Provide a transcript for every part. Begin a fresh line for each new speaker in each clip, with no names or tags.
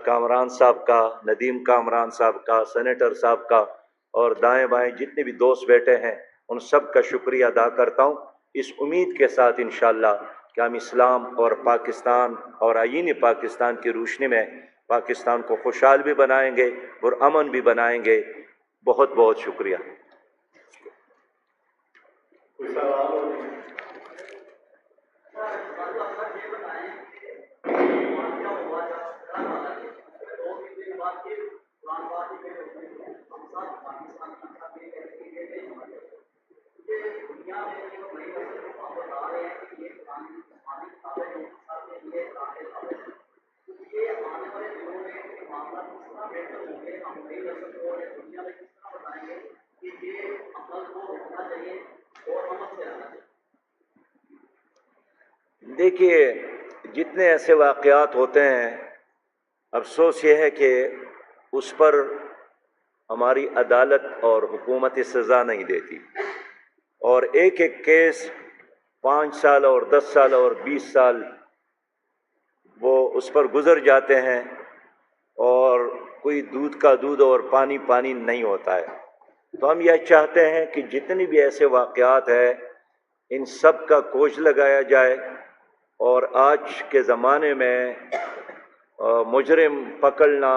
کامران صاحب کا، ندیم کامران صاحب کا، سینیٹر صاحب کا، اور دائیں بائیں جتنے بھی دوست بیٹھے ہیں ان سب کا شکریہ ادا کرتا ہوں، اس امید کے ساتھ انشاءاللہ کہ ہم اسلام اور پاکستان اور آئین پاکستان کی روشنی میں پاکستان کو خوشحال بھی بنائیں گے اور امن بھی بنائیں گے۔ بہت بہت شکریہ۔ دیکھیے، جتنے ایسے واقعات ہوتے ہیں، افسوس یہ ہے کہ اس پر ہماری عدالت اور حکومت سزا نہیں دیتی، اور ایک ایک کیس 5 سال اور 10 سال اور 20 سال وہ اس پر گزر جاتے ہیں، اور کوئی دودھ کا دودھ اور پانی پانی نہیں ہوتا ہے۔ تو ہم یہ چاہتے ہیں کہ جتنی بھی ایسے واقعات ہیں ان سب کا کوش لگایا جائے، اور آج کے زمانے میں مجرم پکڑنا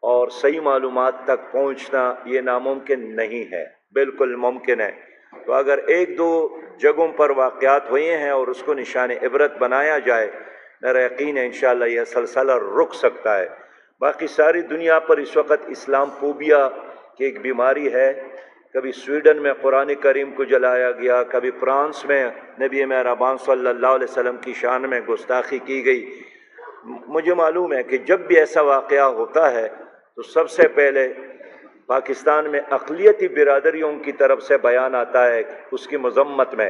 اور صحیح معلومات تک پہنچنا یہ ناممکن نہیں ہے، بالکل ممکن ہے۔ تو اگر ایک دو جگہوں پر واقعات ہوئے ہیں اور اس کو نشان عبرت بنایا جائے، میرا یقین ہے انشاءاللہ یہ سلسلہ رک سکتا ہے۔ باقی ساری دنیا پر اس وقت اسلام فوبیا کی ایک بیماری ہے، کبھی سویڈن میں قرآن کریم کو جلایا گیا، کبھی فرانس میں نبی مہربان صلی اللہ علیہ وسلم کی شان میں گستاخی کی گئی۔ مجھے معلوم ہے کہ جب بھی ایسا واقعہ ہوتا ہے تو سب سے پہلے پاکستان میں اقلیتی برادریوں کی طرف سے بیان آتا ہے اس کی مذمت میں،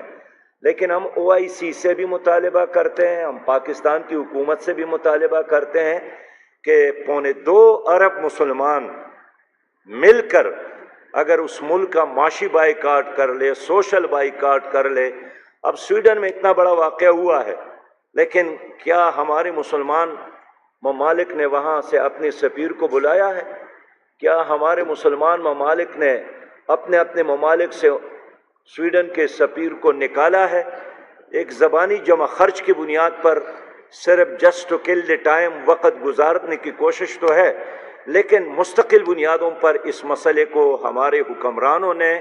لیکن ہم OIC سے بھی مطالبہ کرتے ہیں، ہم پاکستان کی حکومت سے بھی مطالبہ کرتے ہیں کہ 2.25 ارب مسلمان مل کر اگر اس ملک کا معاشی بائیکاٹ کر لے، سوشل بائیکاٹ کر لے۔ اب سویڈن میں اتنا بڑا واقعہ ہوا ہے، لیکن کیا ہمارے مسلمان ممالک نے وہاں سے اپنے سفیر کو بلایا ہے؟ کیا ہمارے مسلمان ممالک نے اپنے اپنے ممالک سے سویڈن کے سفیر کو نکالا ہے؟ ایک زبانی جمع خرچ کی بنیاد پر صرف just to kill the time وقت گزارنے کی کوشش تو ہے، لیکن مستقل بنیادوں پر اس مسئلے کو ہمارے حکمرانوں نے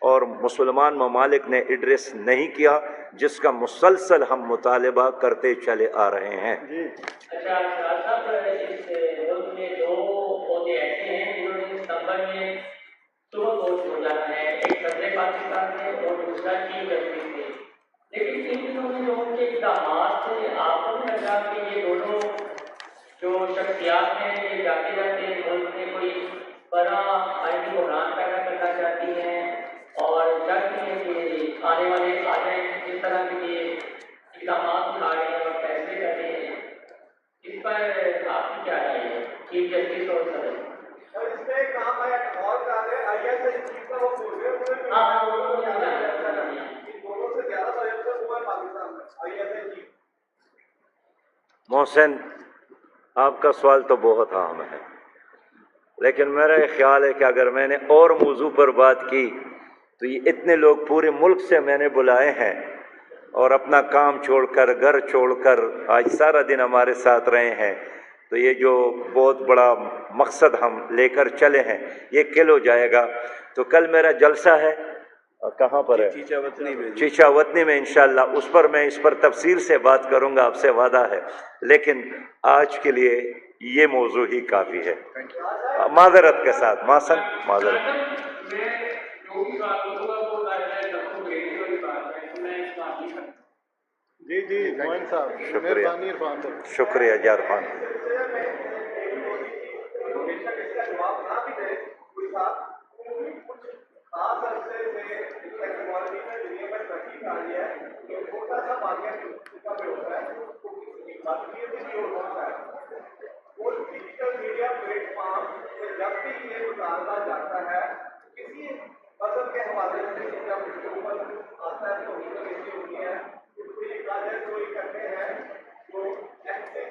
اور مسلمان ممالک نے ایڈریس نہیں کیا، جس کا مسلسل ہم مطالبہ کرتے چلے آ رہے ہیں۔
اچھا صاحب، اس ملک میں 2 عہدے ایسے ہیں جنہوں نے ستمبر میں صبح پوسٹ ہو جانا ہے، ایک صدر پاکستان ہے اور دوسرا چیف جسٹس ہے، لیکن ان دنوں میں جو ان کے اقدامات سے آپ کو نہیں لگا کہ یہ دونوں جو شخصیات ہیں یہ جاتے جاتے ملک میں کوئی بڑا آئینی بحران پیدا کرنا چاہتی ہیں اور چاہتی ہیں کہ آنے والے آ جائیں اس طرح کے یہ اقدامات اٹھا رہے ہیں اور فیصلے کر رہے ہیں؟ اس پر آپ کی کیا رائے ہے چیف جسٹس اور صدر؟
اس میں ایک کام ہے اور کام ہے ISS چیف کا وہ بول رہے ہیں،
ہاں وہ
دونوں سے زیادہ سیلکشن ہوا ہے پاکستان میں ISS چیف۔
محسن، آپ کا سوال تو بہت اہم ہے، لیکن میرا یہ خیال ہے کہ اگر میں نے اور موضوع پر بات کی تو یہ اتنے لوگ پورے ملک سے میں نے بلائے ہیں اور اپنا کام چھوڑ کر، گھر چھوڑ کر آج سارا دن ہمارے ساتھ رہے ہیں، تو یہ جو بہت بڑا مقصد ہم لے کر چلے ہیں یہ کل ہو جائے گا۔ تو کل میرا جلسہ ہے، کہاں پر ہے؟ چیچا وطنی میں انشاءاللہ، اس پر میں اس پر تفصیل سے بات کروں گا، آپ سے وعدہ ہے، لیکن آج کے لیے یہ موضوع ہی کافی ہے۔ معذرت کے ساتھ محسن، معذرت۔
جی معین صاحب،
شکریہ، شکریہ جارفان۔
خاص عرصے سے ٹیکنالوجی میں دنیا میں ترقی آ رہی ہے، ایک چھوٹا سا واقعہ کا بھی ہوتا ہے باتچیت بھی ہوتا ہے، وہ ڈیجیٹل میڈیا پلیٹ فارم سے جب بھی یہ اتارا جاتا ہے کسی مذہب کے حوالے سے، جب اس کے اوپر آتا ہے تو ایسی ہوتی ہے، اس کو یہ کہا جائے کوئی کرتے ہیں تو ایکسنگ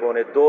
2.25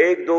1-2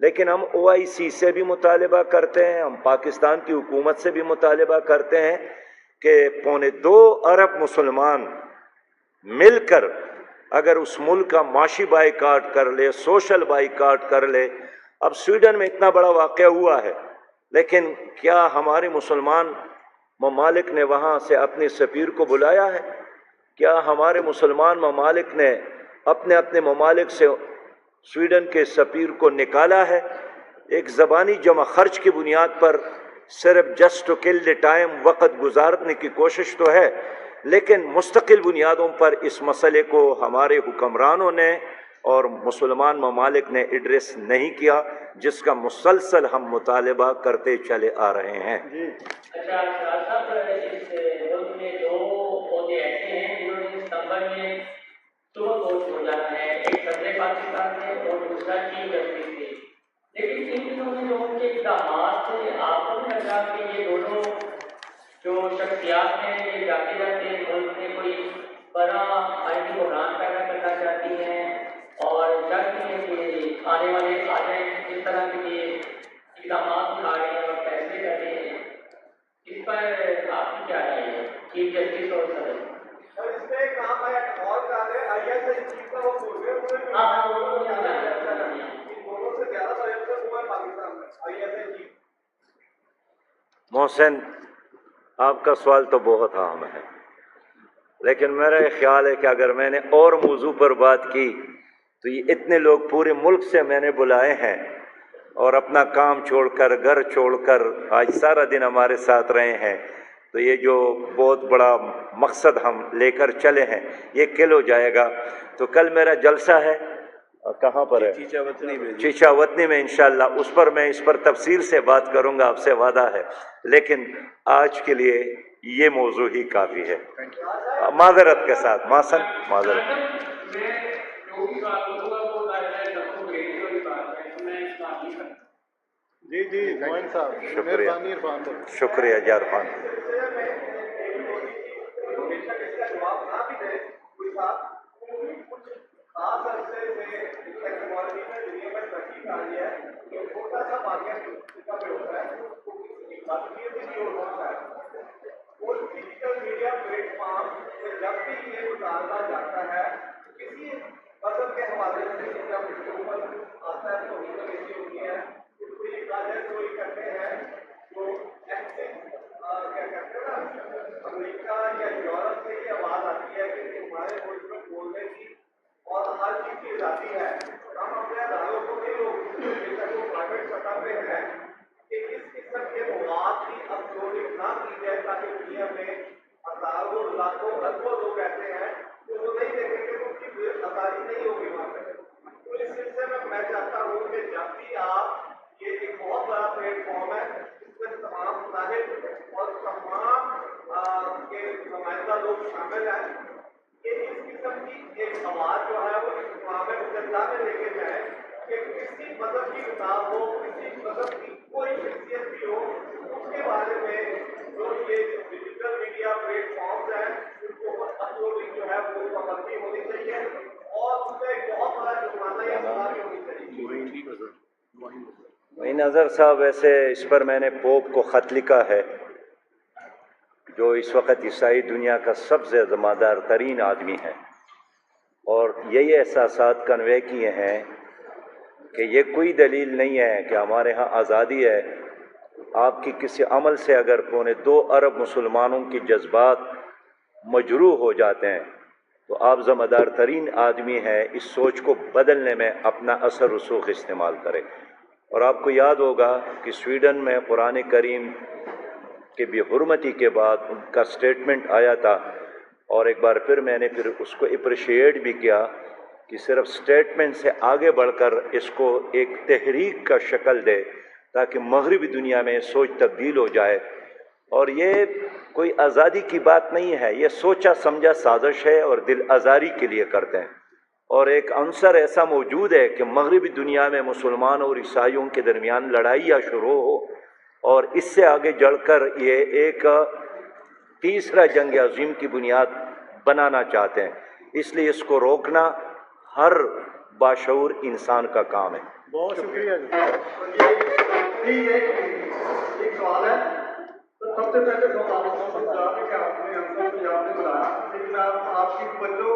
لیکن ہم OIC سے بھی مطالبہ کرتے ہیں, ہم پاکستان کی حکومت سے بھی مطالبہ کرتے ہیں کہ 2.25 ارب مسلمان مل کر اگر اس ملک کا معاشی بائیکاٹ کر لے, سوشل بائیکاٹ کر لے. اب سویڈن میں اتنا بڑا واقعہ ہوا ہے, لیکن کیا ہمارے مسلمان ممالک نے وہاں سے اپنے سفیر کو بلایا ہے؟ کیا ہمارے مسلمان ممالک نے اپنے ممالک سے سویڈن کے سفیر کو نکالا ہے؟ ایک زبانی جمع خرچ کی بنیاد پر صرف just to kill the time وقت گزارنے کی کوشش تو ہے, لیکن مستقل بنیادوں پر اس مسئلے کو ہمارے حکمرانوں نے اور مسلمان ممالک نے ایڈریس نہیں کیا, جس کا مسلسل ہم مطالبہ کرتے چلے آ رہے ہیں.
اچھا صاحب, اس ملک میں 2 عہدے ایسے ہیں جنہوں نے ستمبر میں صبح کو چھوڑ جانا ہے, ایک صدر پاکستان ہے اور دوسرا چیف جسٹس ہے. لیکن ان دنوں میں جو ان کے اقدامات سے آپ کو نہیں لگا کہ یہ دونوں جو شخصیات ہیں یہ جاتے جاتے ملک میں کوئی بڑا آئینی بحران پیدا کرنا چاہتی ہیں اور چاہتی ہیں کہ آنے والے آ جائیں اس طرح کے یہ اقدامات اٹھا رہے ہیں اور فیصلے کر رہے ہیں؟ اس پر آپ کی کیا رائے ہے چیف جسٹس اور صدر؟
اور اس میں ایک کام ہے اور کام ہے ISIS چیف کا وہ بول رہے ہیں
ہاں وہ جانا
دونوں سے زیادہ سیاست ہوا ہے پاکستان میں ISIS چیف.
محسن, آپ کا سوال تو بہت اہم ہے, لیکن میرا یہ خیال ہے کہ اگر میں نے اور موضوع پر بات کی تو یہ اتنے لوگ پورے ملک سے میں نے بلائے ہیں اور اپنا کام چھوڑ کر, گھر چھوڑ کر آج سارا دن ہمارے ساتھ رہے ہیں, تو یہ جو بہت بڑا مقصد ہم لے کر چلے ہیں یہ کل ہو جائے گا. تو کل میرا جلسہ ہے, کہاں پر ہے؟ چیچا وطنی میں. انشاءاللہ اس پر تفصیل سے بات کروں گا, آپ سے وعدہ ہے. لیکن آج کے لیے یہ موضوع ہی کافی ہے. معذرت کے ساتھ معذرت.
جی موین صاحب,
شکریہ شکریہ جارفان.
بیشک اس کا جواب نہ بھی دے کوئی صاحب, کچھ خاص عرصے سے ٹیکنالوجی میں دنیا میں ترقی آ رہی ہے کہ چھوٹا سا واقعہ کا بھی ہوتا ہے تو کسی بات یہ بھی نہیں ہوتا ہے. وہ ڈیجیٹل میڈیا پلیٹ فارم سے جب بھی یہ اتارا جاتا ہے کسی مذہب کے حوالے سے جب اس کے اوپر آتا ہے تو ایسی ہوتی ہے کہ یہ کاجر چوری کرتے ہیں تو ایسے کیا کہتے ہیں نا, امریکہ یا یورپ سے یہ آواز آتی ہے کہ ہمارے ملک میں بولنے کی اور ہر چیز کی آزادی ہے. ہم اپنے اداروں کو بھی لوگ جو پرائیویٹ سطح پہ ہیں کہ اس قسم کے مواد کی اپلوڈنگ نہ کی جائے تاکہ دنیا میں ہزاروں لاکھوں اربوں لوگ ایسے ہیں تو وہ نہیں دیکھیں گے ان کی آزادی نہیں ہوگی وہاں پہ. تو اس سلسلے میں چاہتا ہوں کہ جب بھی آپ یہ ایک بہت بڑا پلیٹ فارم ہے اس میں تمام مذاہب اور تمام کے نمائندہ لوگ شامل ہیں کہ اس قسم کی ایک آواز جو ہے وہ اقوام متحدہ میں لے کے جائیں کہ کسی مذہب کی کتاب ہو, کسی مذہب کی کوئی شخصیت بھی ہو, اس کے بارے میں جو یہ ڈیجیٹل میڈیا پلیٹ فارمز ہیں ان کو اپلوڈنگ جو ہے وہ پابندی ہونی چاہیے اور اس میں ایک بہت بڑا جرمانہ یا سزا بھی ہونی چاہیے.
معین اظہر صاحب, ویسے اس پر میں نے پوپ کو خط لکھا ہے جو اس وقت عیسائی دنیا کا سب سے ذمہ دار ترین آدمی ہے, اور یہی احساسات کنوے کیے ہیں کہ یہ کوئی دلیل نہیں ہے کہ ہمارے ہاں آزادی ہے. آپ کی کسی عمل سے اگر 2.25 ارب مسلمانوں کی جذبات مجروح ہو جاتے ہیں تو آپ ذمہ دار ترین آدمی ہیں, اس سوچ کو بدلنے میں اپنا اثر رسوخ استعمال کریں. اور آپ کو یاد ہوگا کہ سویڈن میں قرآن کریم کے بے حرمتی کے بعد ان کا سٹیٹمنٹ آیا تھا, اور ایک بار پھر میں نے اس کو اپریشیٹ بھی کیا کہ صرف سٹیٹمنٹ سے آگے بڑھ کر اس کو ایک تحریک کا شکل دے تاکہ مغربی دنیا میں سوچ تبدیل ہو جائے. اور یہ کوئی آزادی کی بات نہیں ہے, یہ سوچا سمجھا سازش ہے اور دل آزاری کے لیے کرتے ہیں. اور ایک عنصر ایسا موجود ہے کہ مغربی دنیا میں مسلمان اور عیسائیوں کے درمیان لڑائیاں شروع ہو اور اس سے آگے جڑ کر یہ ایک تیسرا جنگ عظیم کی بنیاد بنانا چاہتے ہیں. اس لیے اس کو روکنا ہر باشعور انسان کا کام ہے.
بہت شکریہ جی.
ایک سوال ہے تو سب سے پہلے تو آپ کو سمجھا کہ آپ نے ہم کو پنجاب میں بلایا، لیکن میں آپ کی توجہ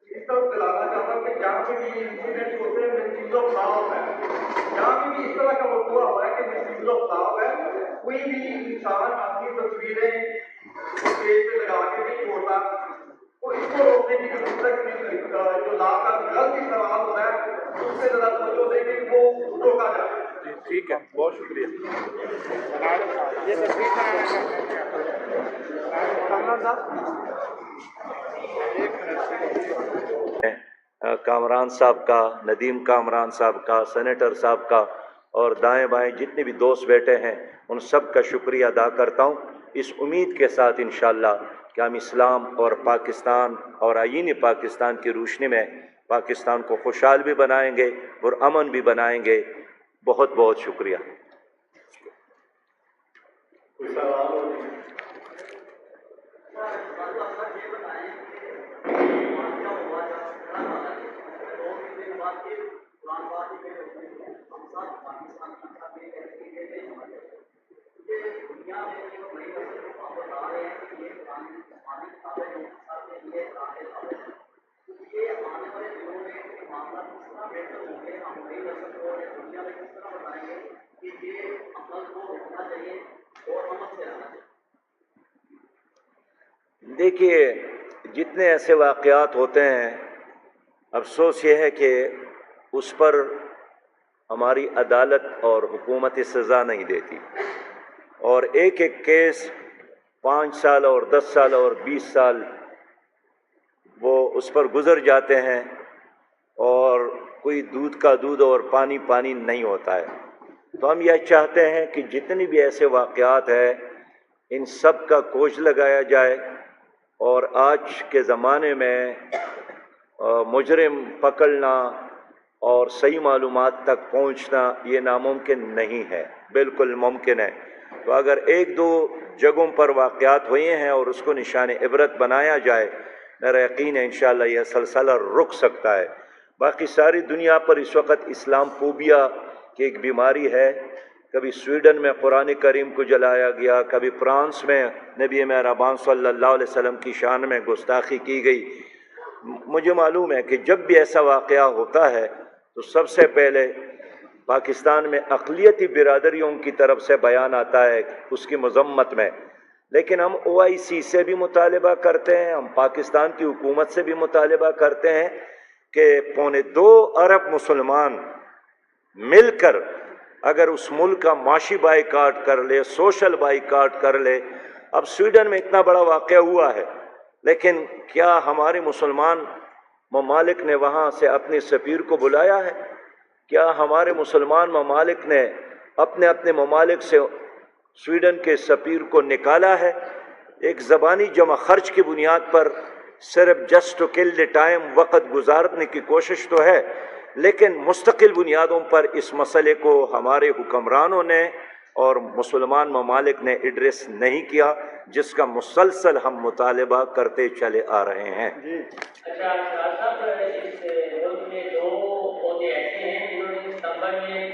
اس طرف دلانا چاہتا ہوں کہ جہاں پہ بھی انسیڈنٹ ہوتے ہیں مسیوز آف لا ہوتا ہے، جہاں پہ بھی اس طرح کا موضوع ہوا ہے کہ مسیوز آف لا ہے، کوئی بھی انسان اپنی تصویریں پیج پہ لگا کے نہیں چھوڑتا، تو اس کو روکنے کی ضرورت نہیں، جو لا کا غلط استعمال ہوتا ہے اس سے ذرا توجہ دیں کہ وہ روکا جائے.
ٹھیک ہے، بہت شکریہ. یہ تصویر کامران صاحب
کامران صاحب کا، ندیم کامران صاحب کا، سینیٹر صاحب کا، اور دائیں بائیں جتنے بھی دوست بیٹھے ہیں ان سب کا شکریہ ادا کرتا ہوں، اس امید کے ساتھ انشاءاللہ کہ ہم اسلام اور پاکستان اور آئین پاکستان کی روشنی میں پاکستان کو خوشحال بھی بنائیں گے اور امن بھی بنائیں گے. بہت بہت شکریہ.
کوئی سوال ہو جی؟
دیکھیے، جتنے ایسے واقعات ہوتے ہیں افسوس یہ ہے کہ اس پر ہماری عدالت اور حکومت سزا نہیں دیتی، اور ایک ایک کیس 5 سال اور 10 سال اور 20 سال وہ اس پر گزر جاتے ہیں اور کوئی دودھ کا دودھ اور پانی پانی نہیں ہوتا ہے. تو ہم یہ چاہتے ہیں کہ جتنی بھی ایسے واقعات ہیں ان سب کا کوش لگایا جائے، اور آج کے زمانے میں مجرم پکڑنا اور صحیح معلومات تک پہنچنا یہ ناممکن نہیں ہے، بالکل ممکن ہے. تو اگر ایک دو جگہوں پر واقعات ہوئے ہیں اور اس کو نشان عبرت بنایا جائے، میرا یقین ہے انشاءاللہ یہ سلسلہ رک سکتا ہے. باقی ساری دنیا پر اس وقت اسلام فوبیا کی ایک بیماری ہے. کبھی سویڈن میں قرآن کریم کو جلایا گیا، کبھی فرانس میں نبی مہربان صلی اللہ علیہ وسلم کی شان میں گستاخی کی گئی. مجھے معلوم ہے کہ جب بھی ایسا واقعہ ہوتا ہے تو سب سے پہلے پاکستان میں اقلیتی برادریوں کی طرف سے بیان آتا ہے اس کی مذمت میں، لیکن ہم OIC سے بھی مطالبہ کرتے ہیں، ہم پاکستان کی حکومت سے بھی مطالبہ کرتے ہیں کہ 2.25 ارب مسلمان مل کر اگر اس ملک کا معاشی بائیکاٹ کر لے، سوشل بائیکاٹ کر لے. اب سویڈن میں اتنا بڑا واقعہ ہوا ہے، لیکن کیا ہمارے مسلمان ممالک نے وہاں سے اپنے سفیر کو بلایا ہے؟ کیا ہمارے مسلمان ممالک نے اپنے ممالک سے سویڈن کے سفیر کو نکالا ہے؟ ایک زبانی جمع خرچ کی بنیاد پر صرف just to kill the time وقت گزارنے کی کوشش تو ہے، لیکن مستقل بنیادوں پر اس مسئلے کو ہمارے حکمرانوں نے اور مسلمان ممالک نے ایڈریس نہیں کیا، جس کا مسلسل ہم مطالبہ کرتے چلے آ رہے ہیں.
اچھا صاحب، اس ملک میں 2 عہدے ایسے ہیں جنہوں نے ستمبر میں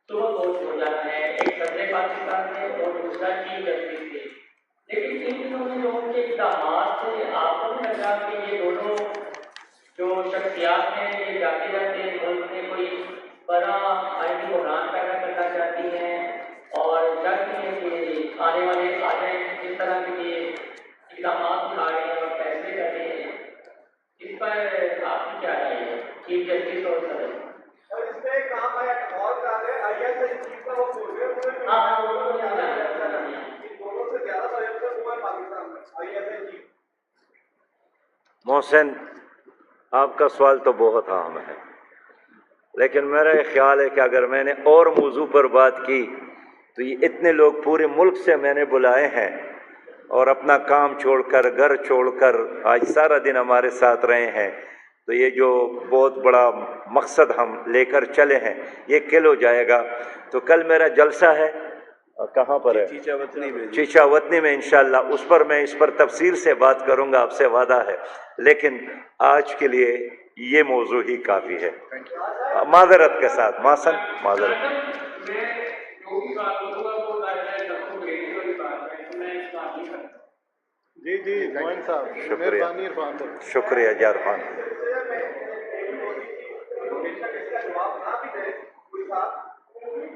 صبح کو چھوڑ جانا ہے، ایک صدر پاکستان ہے اور دوسرا چیف جسٹس ہے. لیکن ان دنوں میں جو ان کے اقدامات سے آپ کو نہیں لگ رہا کہ یہ دونوں جو شخصیات ہیں یہ جاتے جاتے ملک میں کوئی بڑا آئینی بحران پیدا کرنا چاہتی ہیں اور چاہتی ہیں کہ آنے والے آ جائیں جس طرح کے یہ اقدامات اٹھا رہے ہیں اور فیصلے کر رہے ہیں؟ اس پر آپ کی کیا رائے ہے چیف جسٹس اور صدر؟
اور اس میں ایک کام ہے اور کام ہے ISS چیف کا وہ بول رہے ہیں
ہاں دونوں سے زیادہ
سیاست ہوا ہے پاکستان میں ISS چیف.
محسن، آپ کا سوال تو بہت اہم ہے، لیکن میرا یہ خیال ہے کہ اگر میں نے اور موضوع پر بات کی تو یہ اتنے لوگ پورے ملک سے میں نے بلائے ہیں اور اپنا کام چھوڑ کر گھر چھوڑ کر آج سارا دن ہمارے ساتھ رہے ہیں، تو یہ جو بہت بڑا مقصد ہم لے کر چلے ہیں یہ کل ہو جائے گا. تو کل میرا جلسہ ہے، کہاں پر ہے؟ چیچا وطنی میں انشاءاللہ. اس پر میں اس پر تفصیل سے بات کروں گا، آپ سے وعدہ ہے. لیکن آج کے لیے یہ موضوع ہی کافی ہے. معذرت کے ساتھ محسن معذرت.
میں جو بھی بات کروں گا وہ والی بات ہے، میں اس بات نہیں کرتا.
جی جی موین صاحب
شکریہ
مہربانی عرفان بھائی.
شکریہ جعفر.
اس کا جواب نہ بھی دے کوئی صاحب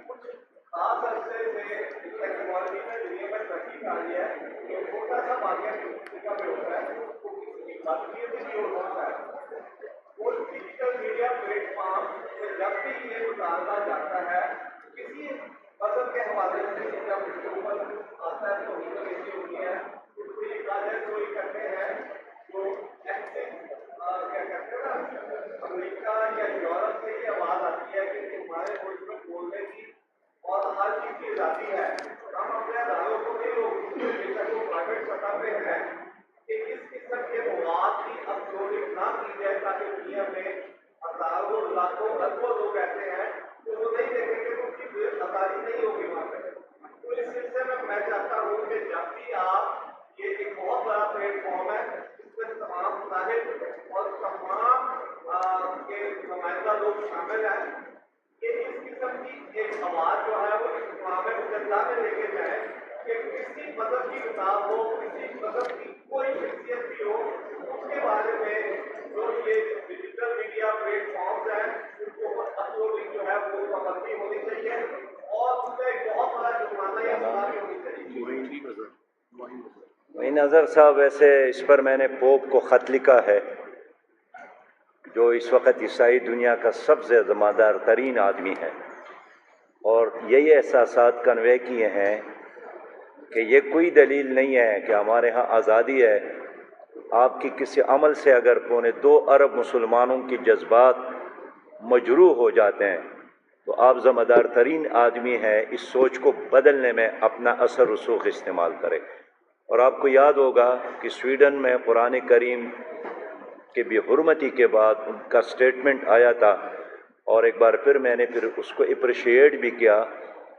کچھ خاص عرصے سے ٹیکنالوجی میں دنیا میں ترقی آ رہی ہے کہ چھوٹا سا واقعہ کا بھی ہوتا ہے وہ کسی باتچیت بھی ہوتا ہے. وہ ڈیجیٹل میڈیا پلیٹ فارم سے جب بھی یہ اتارا جاتا ہے کسی مذہب کے حوالے سے جب اس کے اوپر آتا ہے تو ایسی ہوتی ہے اس کو یہ کاجل کوئی کرتے ہیں جو ایسے کیا کہتے ہیں نا امریکہ یا یورپ سے یہ آواز آتی ہے کہ ہمارے ملک میں بولنے کی اور ہر چیز کی آزادی ہے. ہم اپنے اداروں کو بھی لوگ پرائیویٹ سطح پہ ہیں کہ اس قسم کے مواد کی اپلوڈنگ نہ کی جائے تاکہ دنیا میں ہزاروں لاکھوں اربوں لوگ ایسے ہیں تو وہ نہیں دیکھیں گے تو ان کی آزادی نہیں ہوگی وہاں پہ. تو اس سلسلے میں چاہتا ہوں کہ جب بھی آپ یہ ایک بہت بڑا پلیٹ فارم ہے اس میں تمام مذاہب اور تمام کے نمائندہ لوگ شامل ہیں کہ اس قسم کی ایک آواز جو ہے وہ اقوام متحدہ میں لے کے جائیں کہ کسی مذہب کی کتاب ہو کسی مذہب کی کوئی شخصیت بھی ہو اس کے بارے میں جو یہ ڈیجیٹل میڈیا پلیٹ فارمز ہیں ان کو اپلوڈنگ جو ہے وہ پابندی ہونی چاہیے اور اس میں ایک بہت بڑا جرمانہ یا سزا بھی ہونی چاہیے.
معین اظہر صاحب ویسے اس پر میں نے پوپ کو خط لکھا ہے جو اس وقت عیسائی دنیا کا سب سے ذمہ ترین آدمی ہے اور یہی احساسات کنوے کیے ہیں کہ یہ کوئی دلیل نہیں ہے کہ ہمارے ہاں آزادی ہے. آپ کی کسی عمل سے اگر 2.25 ارب مسلمانوں کی جذبات مجروح ہو جاتے ہیں تو آپ ذمہ دار ترین آدمی ہیں. اس سوچ کو بدلنے میں اپنا اثر رسوخ استعمال کرے. اور آپ کو یاد ہوگا کہ سویڈن میں قرآن کریم کے بے حرمتی کے بعد ان کا سٹیٹمنٹ آیا تھا اور ایک بار پھر میں نے پھر اس کو اپریشیٹ بھی کیا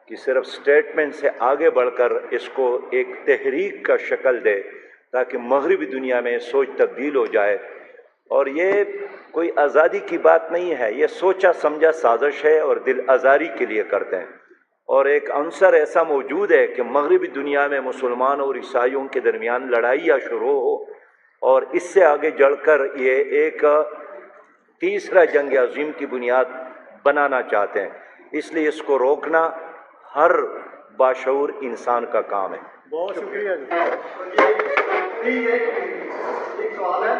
کہ صرف سٹیٹمنٹ سے آگے بڑھ کر اس کو ایک تحریک کا شکل دے تاکہ مغربی دنیا میں سوچ تبدیل ہو جائے. اور یہ کوئی آزادی کی بات نہیں ہے، یہ سوچا سمجھا سازش ہے اور دل آزاری کے لیے کرتے ہیں. اور ایک عنصر ایسا موجود ہے کہ مغربی دنیا میں مسلمان اور عیسائیوں کے درمیان لڑائیاں شروع ہو اور اس سے آگے جڑ کر یہ ایک تیسرا جنگ عظیم کی بنیاد بنانا چاہتے ہیں. اس لیے اس کو روکنا ہر باشعور انسان کا کام ہے.
بہت شکریہ جی.
ایک سوال ہے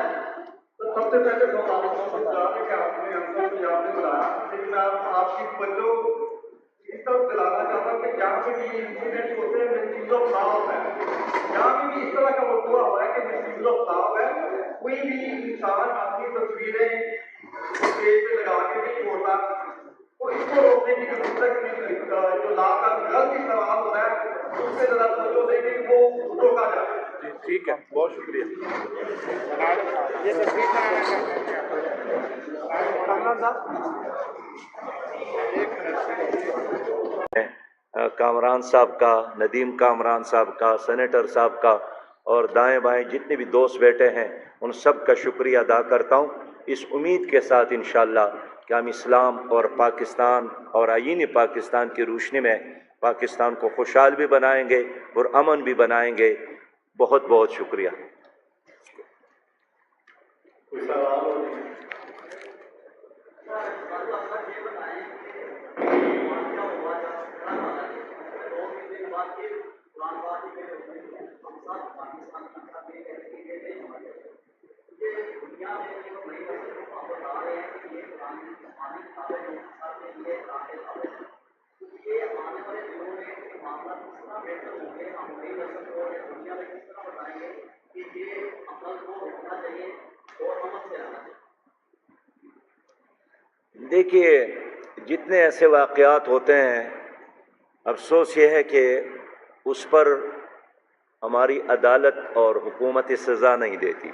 تو سب سے پہلے کہ آپ نے بتایا لیکن میں آپ کی بچوں اس طرف دلانا چاہتا ہوں کہ جہاں پہ بھی انسیڈنٹ ہوتے ہیں مسیوز آف لا ہے جہاں بھی اس طرح کا موضوع ہوا ہے کہ مسیوز آف لا ہے کوئی بھی انسان اپنی تصویریں پیج پہ لگا کے نہیں چھوڑتا تو اس کو روکنے کی ضرورت نہیں. جو لا کا غلط استعمال ہوتا ہے اس سے ذرا توجہ دیں کہ وہ روکا جائے.
جی ٹھیک ہے بہت شکریہ. یہ تصویر کامران صاحب
کامران صاحب کا، ندیم کامران صاحب کا، سینیٹر صاحب کا اور دائیں بائیں جتنے بھی دوست بیٹھے ہیں ان سب کا شکریہ ادا کرتا ہوں. اس امید کے ساتھ انشاءاللہ کہ ہم اسلام اور پاکستان اور آئین پاکستان کی روشنی میں پاکستان کو خوشحال بھی بنائیں گے اور امن بھی بنائیں گے. بہت بہت شکریہ. دیکھیے جتنے ایسے واقعات ہوتے ہیں افسوس یہ ہے کہ اس پر ہماری عدالت اور حکومت سزا نہیں دیتی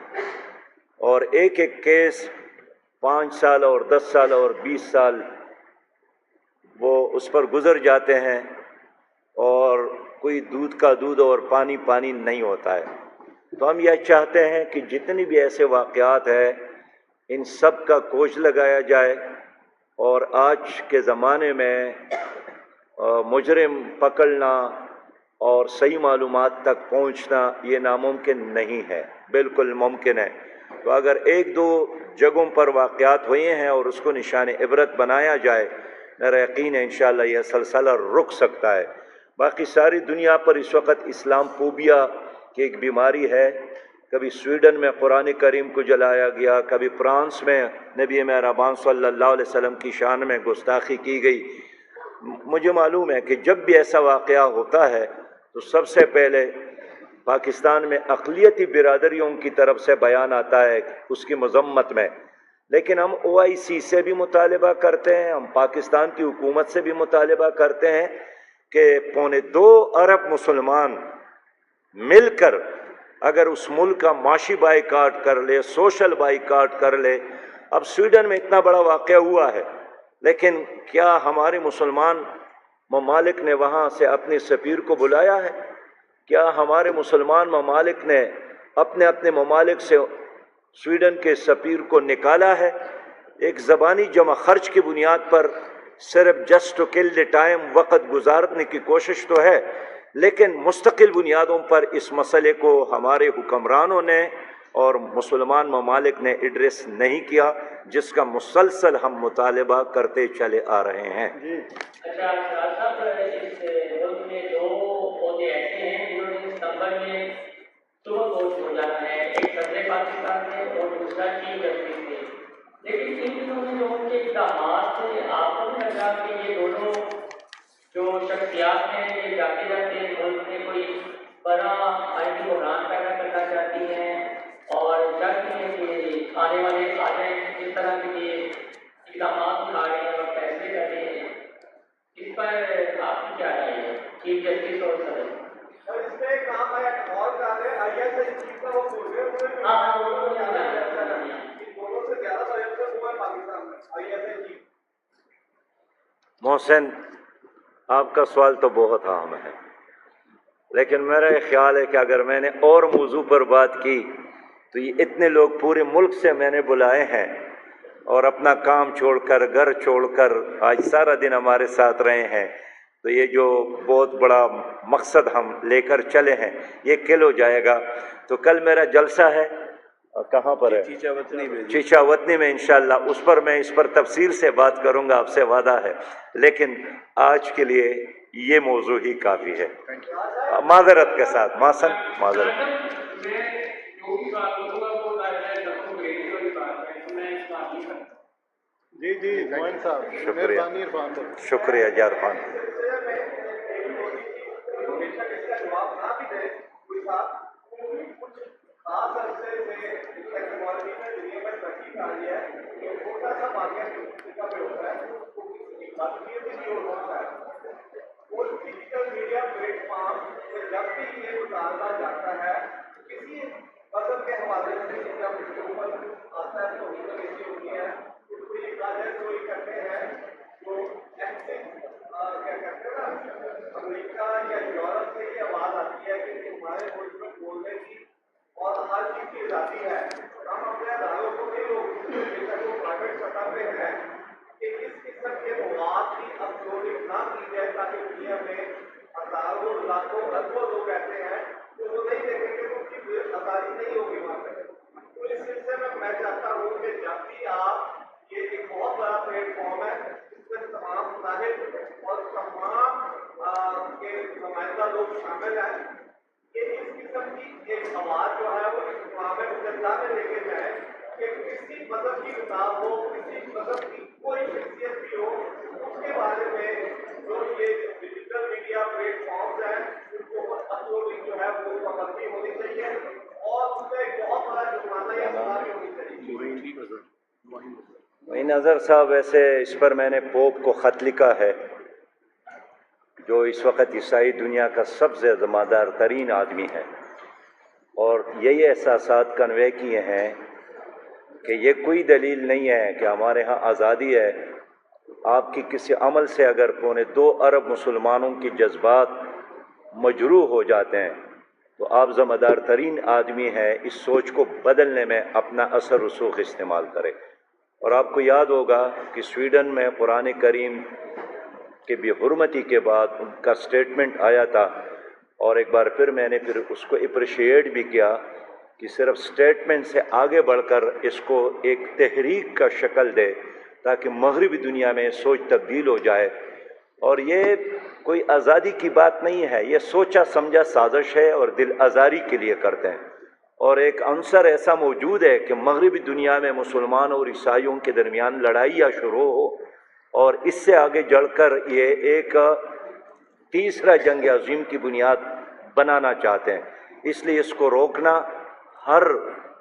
اور ایک ایک کیس 5 سال اور 10 سال اور 20 سال وہ اس پر گزر جاتے ہیں اور کوئی دودھ کا دودھ اور پانی پانی نہیں ہوتا ہے. تو ہم یہ چاہتے ہیں کہ جتنی بھی ایسے واقعات ہیں ان سب کا کوش لگایا جائے، اور آج کے زمانے میں مجرم پکڑنا اور صحیح معلومات تک پہنچنا یہ ناممکن نہیں ہے، بالکل ممکن ہے۔ تو اگر ایک دو جگہوں پر واقعات ہوئے ہیں اور اس کو نشان عبرت بنایا جائے، میرا یقین ہے انشاءاللہ یہ سلسلہ رک سکتا ہے۔ باقی ساری دنیا پر اس وقت اسلام فوبیا کی ایک بیماری ہے۔ کبھی سویڈن میں قرآن کریم کو جلایا گیا، کبھی فرانس میں نبی مہربان صلی اللہ علیہ وسلم کی شان میں گستاخی کی گئی۔ مجھے معلوم ہے کہ جب بھی ایسا واقعہ ہوتا ہے تو سب سے پہلے پاکستان میں اقلیتی برادریوں کی طرف سے بیان آتا ہے اس کی مذمت میں، لیکن ہم OIC سے بھی مطالبہ کرتے ہیں، ہم پاکستان کی حکومت سے بھی مطالبہ کرتے ہیں کہ 2.25 ارب مسلمان مل کر اگر اس ملک کا معاشی بائیکاٹ کر لے، سوشل بائیکاٹ کر لے۔ اب سویڈن میں اتنا بڑا واقعہ ہوا ہے، لیکن کیا ہمارے مسلمان ممالک نے وہاں سے اپنے سفیر کو بلایا ہے؟ کیا ہمارے مسلمان ممالک نے اپنے اپنے ممالک سے سویڈن کے سفیر کو نکالا ہے؟ ایک زبانی جمع خرچ کی بنیاد پر صرف just to kill the time وقت گزارنے کی کوشش تو ہے، لیکن مستقل بنیادوں پر اس مسئلے کو ہمارے حکمرانوں نے اور مسلمان ممالک نے ایڈریس نہیں کیا، جس کا مسلسل ہم مطالبہ کرتے چلے آ رہے ہیں۔
اچھا صاحب، اس ملک میں 2 عہدے ایسے ہیں جنہوں نے ستمبر میں صبح کوچ ہو جانا ہے، ایک صدر پاکستان میں اور دوسرا چیف جسٹس سے، لیکن ان دنوں میں جو ان کے اقدامات سے آپ کو نہیں لگا کہ یہ دونوں جو شخصیات ہیں یہ جاتے جاتے ملک میں کوئی بڑا آئینی بحران پیدا کرنا چاہتی ہیں اور چاہتی ہیں کہ آنے والے آ جائیں اس طرح کے لیے اقدامات اٹھا رہے ہیں اور فیصلے کر رہے ہیں؟ اس پر آپ کی کیا رائے ہے چیف جسٹس اور صدر؟
اور اس میں ایک کام ہے اور کام ہے ISI چیف کا وہ بول رہے ہیں
ہاں
دونوں سے زیادہ پریشر ہوا ہے پاکستان میں ISI چیف۔
محسن، آپ کا سوال تو بہت اہم ہے، لیکن میرا یہ خیال ہے کہ اگر میں نے اور موضوع پر بات کی تو یہ اتنے لوگ پورے ملک سے میں نے بلائے ہیں اور اپنا کام چھوڑ کر گھر چھوڑ کر آج سارا دن ہمارے ساتھ رہے ہیں، تو یہ جو بہت بڑا مقصد ہم لے کر چلے ہیں یہ کل ہو جائے گا۔ تو کل میرا جلسہ ہے، کہاں پر ہے؟ چیچا وطنی میں انشاءاللہ، اس پر میں اس پر تفصیل سے بات کروں گا، آپ سے وعدہ ہے، لیکن آج کے لیے یہ موضوع ہی کافی ہے، معذرت کے ساتھ۔ محسن معذرت۔
جی موہن صاحب،
شکریہ
مہربانی عرفان صاحب۔
شکریہ جارفان۔
جواب نہ بھی دے کوئی صاحب، کچھ خاص عرصے سے ٹیکنالوجی میں دنیا میں ترقی آ رہی ہے کہ چھوٹا سا واقعہ کا بھی ہوتا ہے تو کسی بات بھی ہوتا ہے، اور ڈیجیٹل میڈیا پلیٹ فارم سے جب بھی یہ اتارا جاتا ہے کسی مذہب کے حوالے سے جب اس کے اوپر آتا ہے تو ایسی ہوتی ہے اس کو یہ کہا جائے تو یہ کرتے ہیں تو ایسے کیا کرتے ہیں نا، امریکہ یا یورپ سے یہ آواز آتی ہے کہ ہمارے ملک میں بولنے کی اور ہر چیز کی آزادی ہے، ہم اپنے اداروں کو بھی لوگ جو پرائیویٹ سطح پہ ہیں کہ اس قسم کے مواد کی اپلوڈنگ نہ کی جائے تاکہ دنیا میں ہزاروں لاکھوں اربوں لوگ ایسے ہیں تو وہ نہیں دیکھیں گے ان کی آزادی نہیں ہوگی وہاں پہ۔ تو اس سلسلے میں میں چاہتا ہوں کہ جب بھی آپ یہ ایک بہت بڑا پلیٹ فارم ہے اس میں تمام مذاہب اور تمام کے نمائندہ لوگ شامل ہیں کہ اس قسم کی ایک آواز جو ہے وہ اقوام متحدہ میں لے کے جائے کہ کسی مذہب کی کتاب ہو، کسی مذہب کی کوئی شخصیت بھی ہو، اس کے بارے میں جو یہ ڈیجیٹل میڈیا پلیٹ فارمز ہیں ان کو اپلوڈنگ جو ہے وہ پابندی ہونی چاہیے اور اس میں ایک بہت بڑا جرمانہ یا سزا بھی ہونی چاہیے۔
معین اظہر صاحب، ویسے اس پر میں نے پوپ کو خط لکھا ہے، جو اس وقت عیسائی دنیا کا سب سے ذمہ دار ترین آدمی ہے، اور یہی احساسات کنوے کیے ہیں کہ یہ کوئی دلیل نہیں ہے کہ ہمارے ہاں آزادی ہے۔ آپ کی کسی عمل سے اگر 2.25 ارب مسلمانوں کی جذبات مجروح ہو جاتے ہیں تو آپ ذمہ دار ترین آدمی ہیں، اس سوچ کو بدلنے میں اپنا اثر رسوخ استعمال کرے۔ اور آپ کو یاد ہوگا کہ سویڈن میں قرآن کریم کے بے حرمتی کے بعد ان کا سٹیٹمنٹ آیا تھا، اور ایک بار پھر میں نے اس کو اپریشیٹ بھی کیا کہ صرف سٹیٹمنٹ سے آگے بڑھ کر اس کو ایک تحریک کا شکل دے تاکہ مغربی دنیا میں سوچ تبدیل ہو جائے۔ اور یہ کوئی آزادی کی بات نہیں ہے، یہ سوچا سمجھا سازش ہے اور دل آزاری کے لیے کرتے ہیں۔ اور ایک عنصر ایسا موجود ہے کہ مغربی دنیا میں مسلمان اور عیسائیوں کے درمیان لڑائیاں شروع ہو، اور اس سے آگے جڑ کر یہ ایک تیسرا جنگ عظیم کی بنیاد بنانا چاہتے ہیں۔ اس لیے اس کو روکنا ہر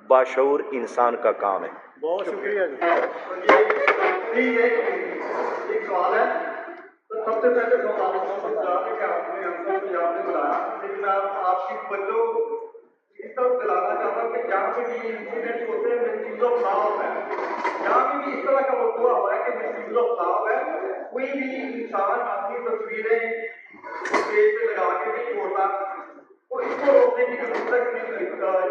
باشعور انسان کا کام ہے۔
بہت شکریہ جی۔
ایک سوال ہے، تو سب سے پہلے سوال کہ آپ نے بلایا، لیکن آپ کی بچوں اس طرف دلانا چاہتا ہوں کہ جہاں پہ بھی انسیڈنٹ ہوتے ہیں مسیز آف لاو ہے، جہاں پہ بھی اس طرح کا موضوع ہوا ہے کہ مسیز آف لاو ہے، کوئی بھی انسان اپنی تصویریں اسٹیج پہ لگا کے نہیں چھوڑتا، اور اس کو روکنے کی ضرورت نہیں،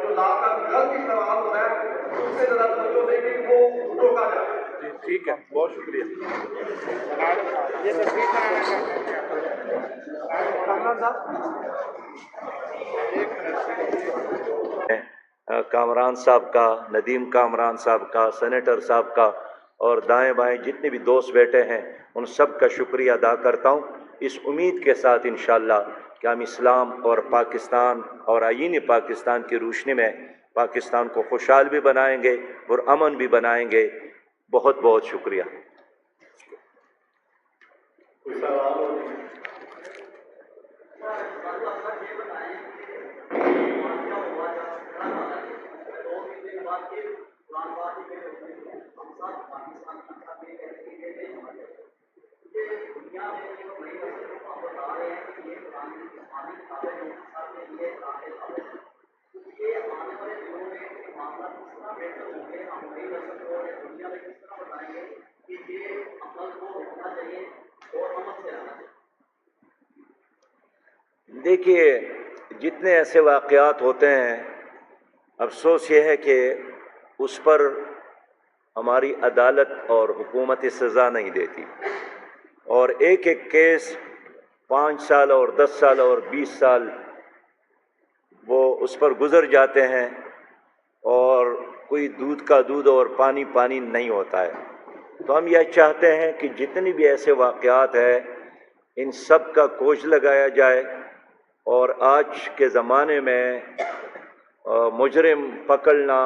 جو لا کا غلط استعمال ہو رہا ہے اس سے ذرا توجہ دیں کہ وہ روکا جائے۔
جی ٹھیک ہے، بہت شکریہ۔ یہ تصویر بنانا چاہتے ہیں کامران صاحب، ایک منٹ۔
کامران صاحب کا، ندیم کامران صاحب کا، سینیٹر صاحب کا، اور دائیں بائیں جتنے بھی دوست بیٹھے ہیں ان سب کا شکریہ ادا کرتا ہوں، اس امید کے ساتھ انشاءاللہ کہ ہم اسلام اور پاکستان اور آئین پاکستان کی روشنی میں پاکستان کو خوشحال بھی بنائیں گے اور امن بھی بنائیں گے۔ بہت بہت شکریہ۔ دیکھیے، جتنے ایسے واقعات ہوتے ہیں، افسوس یہ ہے کہ اس پر ہماری عدالت اور حکومت سزا نہیں دیتی، اور ایک ایک کیس 5 سال اور 10 سال اور 20 سال وہ اس پر گزر جاتے ہیں، اور کوئی دودھ کا دودھ اور پانی پانی نہیں ہوتا ہے۔ تو ہم یہ چاہتے ہیں کہ جتنی بھی ایسے واقعات ہیں ان سب کا کوش لگایا جائے، اور آج کے زمانے میں مجرم پکڑنا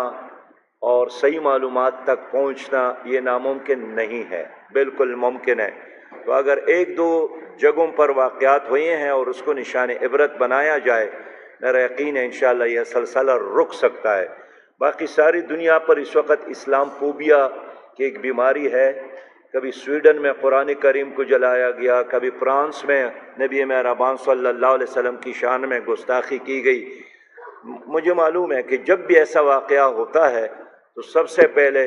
اور صحیح معلومات تک پہنچنا یہ ناممکن نہیں ہے، بالکل ممکن ہے۔ تو اگر ایک دو جگہوں پر واقعات ہوئے ہیں اور اس کو نشان عبرت بنایا جائے، میرا یقین ہے انشاءاللہ یہ سلسلہ رک سکتا ہے۔ باقی ساری دنیا پر اس وقت اسلام فوبیا کی ایک بیماری ہے، کبھی سویڈن میں قرآن کریم کو جلایا گیا، کبھی فرانس میں نبی مہربان صلی اللہ علیہ وسلم کی شان میں گستاخی کی گئی۔ مجھے معلوم ہے کہ جب بھی ایسا واقعہ ہوتا ہے تو سب سے پہلے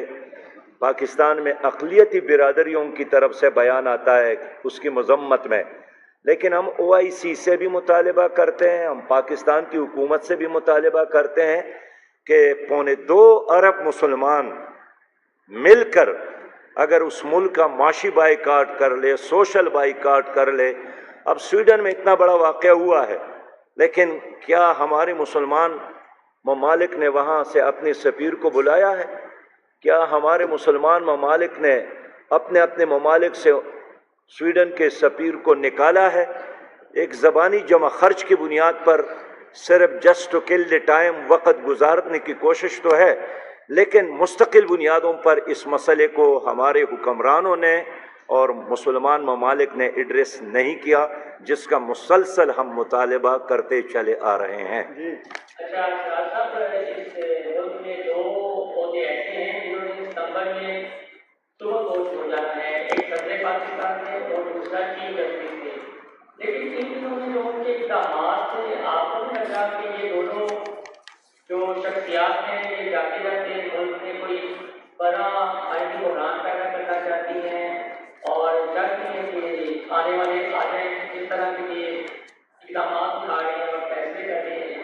پاکستان میں اقلیتی برادریوں کی طرف سے بیان آتا ہے اس کی مذمت میں، لیکن ہم OIC سے بھی مطالبہ کرتے ہیں، ہم پاکستان کی حکومت سے بھی مطالبہ کرتے ہیں کہ 2.25 ارب مسلمان مل کر اگر اس ملک کا معاشی بائیکاٹ کر لے، سوشل بائیکاٹ کر لے۔ اب سویڈن میں اتنا بڑا واقعہ ہوا ہے، لیکن کیا ہمارے مسلمان ممالک نے وہاں سے اپنے سفیر کو بلایا ہے؟ کیا ہمارے مسلمان ممالک نے اپنے ممالک سے سویڈن کے سفیر کو نکالا ہے؟ ایک زبانی جمع خرچ کی بنیاد پر صرف just to kill the time وقت گزارنے کی کوشش تو ہے، لیکن مستقل بنیادوں پر اس مسئلے کو ہمارے حکمرانوں نے اور مسلمان ممالک نے ایڈریس نہیں کیا، جس کا مسلسل ہم مطالبہ کرتے چلے آ رہے ہیں۔
اچھا صاحب، اس ملک میں 2 عہدے ایسے ہیں جنہوں نے ستمبر میں صبح کوچ ہو جانا ہے، ایک صدر پاکستان میں اور دوسرا چیف جسٹس سے، لیکن ان دنوں میں جو ان کے اقدامات سے آپ کو نہیں لگا کہ یہ دونوں جو شخصیات ہیں یہ جاتے جاتے ملک میں کوئی بڑا آئینی بحران پیدا کرنا چاہتی ہیں اور چاہتی ہیں کہ آنے والے آ جائیں، اس طرح کے یہ اقدامات اٹھا رہے ہیں اور فیصلے کر رہے ہیں؟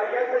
ISI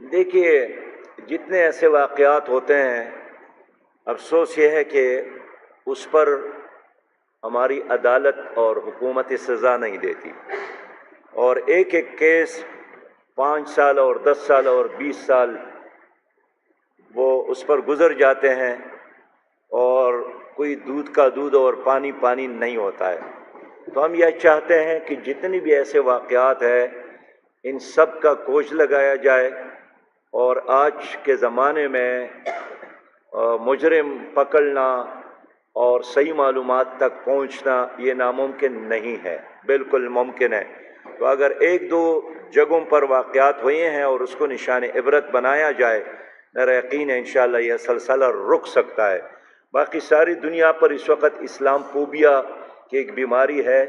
دیکھیے، جتنے ایسے واقعات ہوتے ہیں، افسوس یہ ہے کہ اس پر ہماری عدالت اور حکومت سزا نہیں دیتی، اور ایک ایک کیس 5 سال اور 10 سال اور 20 سال وہ اس پر گزر جاتے ہیں، اور کوئی دودھ کا دودھ اور پانی پانی نہیں ہوتا ہے۔ تو ہم یہ چاہتے ہیں کہ جتنی بھی ایسے واقعات ہیں ان سب کا کوش لگایا جائے، اور آج کے زمانے میں مجرم پکڑنا اور صحیح معلومات تک پہنچنا یہ ناممکن نہیں ہے، بالکل ممکن ہے۔ تو اگر ایک دو جگہوں پر واقعات ہوئے ہیں اور اس کو نشان عبرت بنایا جائے، میرا یقین ہے انشاءاللہ یہ سلسلہ رک سکتا ہے۔ باقی ساری دنیا پر اس وقت اسلام فوبیا کی ایک بیماری ہے۔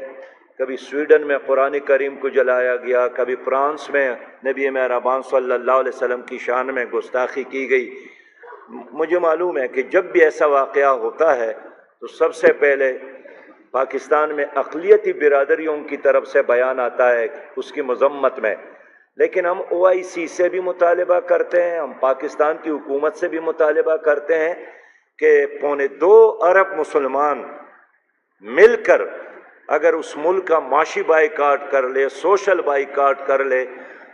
کبھی سویڈن میں قرآن کریم کو جلایا گیا، کبھی فرانس میں نبی مہربان صلی اللہ علیہ وسلم کی شان میں گستاخی کی گئی۔ مجھے معلوم ہے کہ جب بھی ایسا واقعہ ہوتا ہے تو سب سے پہلے پاکستان میں اقلیتی برادریوں کی طرف سے بیان آتا ہے اس کی مذمت میں، لیکن ہم OIC سے بھی مطالبہ کرتے ہیں، ہم پاکستان کی حکومت سے بھی مطالبہ کرتے ہیں کہ 2.25 ارب مسلمان مل کر اگر اس ملک کا معاشی بائیکاٹ کر لے، سوشل بائیکاٹ کر لے۔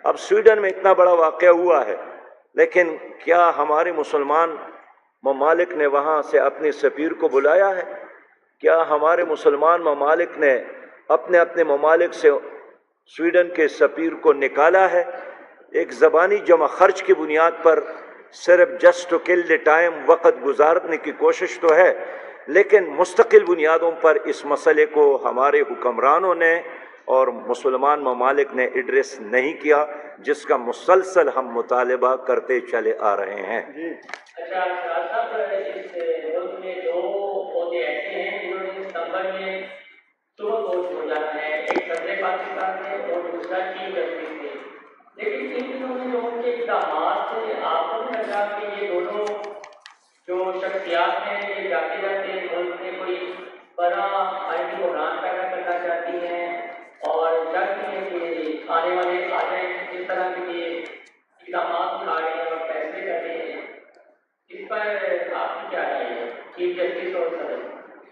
اب سویڈن میں اتنا بڑا واقعہ ہوا ہے، لیکن کیا ہمارے مسلمان ممالک نے وہاں سے اپنے سفیر کو بلایا ہے؟ کیا ہمارے مسلمان ممالک نے اپنے اپنے ممالک سے سویڈن کے سفیر کو نکالا ہے؟ ایک زبانی جمع خرچ کی بنیاد پر صرف just to kill the time وقت گزارنے کی کوشش تو ہے، لیکن مستقل بنیادوں پر اس مسئلے کو ہمارے حکمرانوں نے اور مسلمان ممالک نے ایڈریس نہیں کیا، جس کا مسلسل ہم مطالبہ کرتے چلے آ رہے ہیں۔
اچھا صاحب، اس ملک میں 2 عہدے ایسے ہیں جنہوں نے ستمبر میں صبح کوچ ہو جانا ہے، ایک صدر پاکستان میں اور دوسرا چیف جسٹس میں، لیکن ان دنوں میں جو ان کے اقدامات سے آپ کو نہیں لگا کہ یہ دونوں جو شخصیات ہیں یہ جاتے جاتے ملک میں کوئی بڑا آئینی بحران پیدا کرنا چاہتی ہیں اور چاہتی ہیں کہ آنے والے آ جائیں اس طرح کے لیے اقدامات اٹھا رہے ہیں اور فیصلے کر رہے ہیں؟ اس پر آپ کی کیا رائے ہے چیف جسٹس اور صدر؟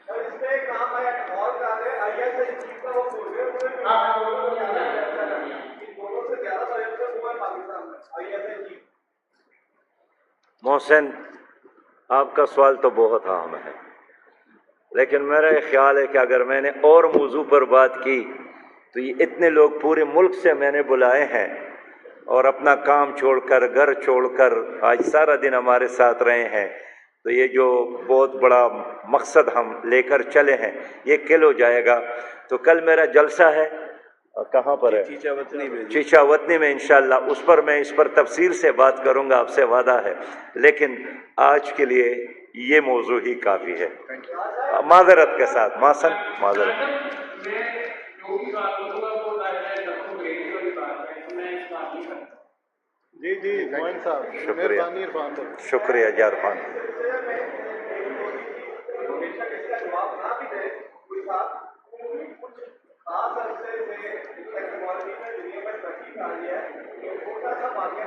اور اس میں کام ہے اور کام ہے ISIS کا وہ پروگرام ہے،
ہاں وہ جانا
ان دونوں سے زیادہ سرکشن ہوا ہے پاکستان میں ISIS۔
محسن، آپ کا سوال تو بہت اہم ہے، لیکن میرا یہ خیال ہے کہ اگر میں نے اور موضوع پر بات کی تو یہ اتنے لوگ پورے ملک سے میں نے بلائے ہیں اور اپنا کام چھوڑ کر، گھر چھوڑ کر آج سارا دن ہمارے ساتھ رہے ہیں، تو یہ جو بہت بڑا مقصد ہم لے کر چلے ہیں یہ کل ہو جائے گا۔ تو کل میرا جلسہ ہے، کہاں پر ہے؟ چیچا وطنی میں انشاءاللہ، اس پر میں اس پر تفصیل سے بات کروں گا، آپ سے وعدہ ہے، لیکن آج کے لیے یہ موضوع ہی کافی ہے، معذرت کے ساتھ۔ محسن، معذرت۔
جی موہن صاحب،
شکریہ،
مہربانی عرفان صاحب۔
شکریہ جارفان۔
ہمیشہ اس کا جواب نہ بھی دے کوئی صاحب، کچھ خاص عرصے سے ٹیکنالوجی میں دنیا میں ترقی کر رہی ہے، ایک چھوٹا سا واقعہ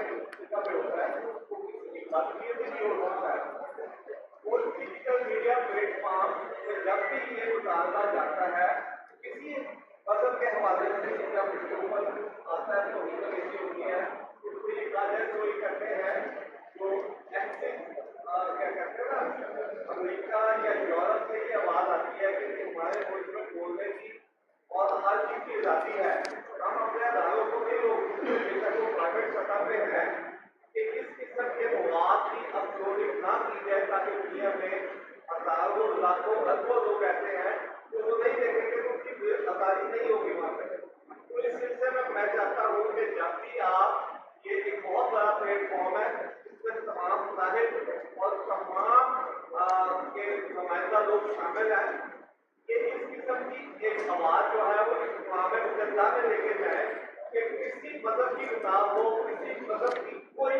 کا بھی ہوتا ہے، باتچیت بھی نہیں ہوتا ہے۔ وہ ڈیجیٹل میڈیا پلیٹ فارم سے جب بھی یہ اتارا جاتا ہے کسی مذہب کے حوالے سے، جب اس کے اوپر آتا ہے تو مطلب ایسی ہوتی ہے اس کو یہ کہا جائے چوری کرتے ہیں تو ایسے کیا کہتے ہیں نا، امریکہ یا یورپ سے یہ آواز آتی ہے کہ ہمارے ملک میں بولنے کی اور ہر چیز کی آزادی ہے، ہم اپنے اداروں کو بھی لوگ پرائیویٹ سطح پہ ہیں کہ اس قسم کے مواد کی اپلوڈنگ نہ کی جائے تاکہ دنیا میں ہزاروں لاکھوں اربوں لوگ ایسے ہیں جو وہ نہیں دیکھیں گے تو ان کی آزادی نہیں ہوگی وہاں پہ۔ تو اس سلسلے میں میں چاہتا ہوں کہ جب بھی آپ، یہ ایک بہت بڑا پلیٹ فارم ہے، اس میں تمام مذاہب اور تمام کے نمائندہ لوگ شامل ہیں، کہ اس قسم کی ایک آواز جو ہے وہ اقوام متحدہ میں لے کے جائے کہ کسی مذہب کی کتاب ہو، کسی مذہب کی کوئی